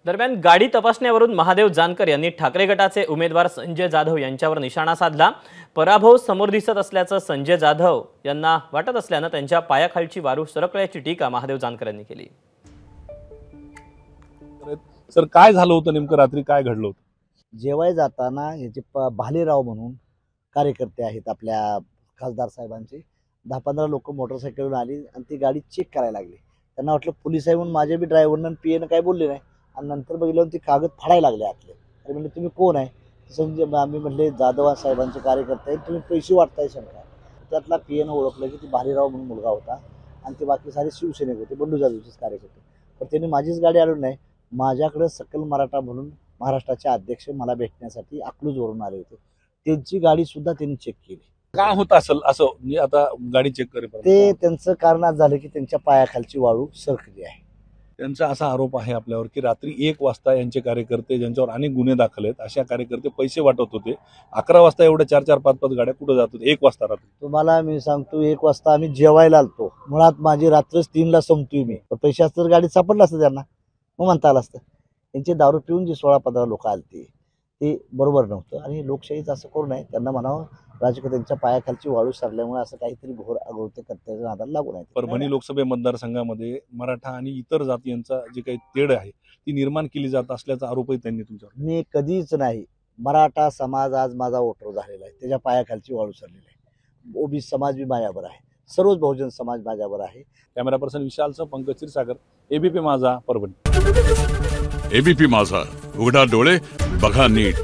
दरम्यान गाडी तपासण्यावरून महादेव जानकर यांनी ठाकरे गटाचे उमेदवार संजय जाधव यांच्यावर निशाणा साधला। पराभव समोर दिसत असल्याचं संजय जाधव यांना वाटत असल्यानं त्यांच्या पायाखालची वारू सरकल्याची टीका महादेव जानकर यांनी केली। सर, काय झालं होतं नेमकं, रात्री काय घडलं होतं? जेवाय जाताना याचे भालेराव म्हणून कार्यकर्ते आहेत आपल्या खासदार साहेबांचे, 10-15 लोक मोटरसायकलवर आली आणि ती गाडी चेक करायला लागली। त्यांना वाटलं पोलीस आहे म्हणून माझ्या बी ड्रायव्हरनं पीएनं काय बोलले नाही आणि नंतर बघितलं ती कागद फाडायला लागले आतले। अरे म्हणले तुम्ही कोण आहे? संजय, आम्ही म्हणले जाधव साहेबांचे कार्यकर्ते आहेत, तुम्ही पैसे वाटताय शंका। त्यातला पीएनं ओळखलं की ती भालेराव म्हणून मुलगा होता आणि ते बाकी सारे शिवसैनिक होते, बंडू जाधवचेच कार्यकर्ते। पण त्यांनी माझीच गाडी आणून नाही, माझ्याकडे सकल मराठा म्हणून महाराष्ट्राचे अध्यक्ष मला भेटण्यासाठी अकलूजवरून आले होते, त्यांची गाडी सुद्धा त्यांनी चेक केली। काय होत असेल असं आता गाडी चेक करेपर्यंत? ते त्यांचं कारण आज झालं की त्यांच्या पायाखालची वाळू सरकली आहे। त्यांचा असा आरोप आहे आपल्यावर की रात्री 1 वाजता यांचे कार्यकर्ते, ज्यांच्यावर अनेक गुन्हे दाखल आहेत, अशा कार्यकर्ते पैसे वाटत होते। 11 वाजता एवढ्या 4-4, 5-5 गाड्या कुठे जात होत्या 1 वाजता रात्री? तुम्हाला मी सांगतो, 1 वाजता आम्ही जेवायला आलतो, मुळात माझी रात्रच 3ला संपतोय मी, पण पैसे असतं तर गाडीत सापडलं असतं त्यांना, मग म्हणता आलं असतं। त्यांचे दारू पिऊन जे 16-15 लोक आलते ते बरोबर नव्हतं आणि लोकशाहीच असं करू नये। त्यांना म्हणावं राजकारण्यांच्या पायाखालची वाळू सरल्यामुळे असं काहीतरी घोर अगोदर कर्तव्याच्या नादाला लागू नये। परभणी लोकसभा मतदारसंघामध्ये मराठा आणि इतर जातीयांचा जे काही तेढ आहे ती निर्माण केली जात असल्याचा आरोपही त्यांनी तुमच्यावर? मी कधीच नाही। मराठा समाज आज माझा वोटर झालेला आहे, त्याच्या पायाखालची वाळू सरलेली आहे। ओबीसी समाज बी माझ्यावर आहे, सर्वच बहुजन समाज माझ्यावर आहे। कॅमेरा पर्सन विशालसह पंकज क्षीरसागर, एबीपी माझा, परभणी। एबीपी माझा, उघडा डोळे बघा नीट।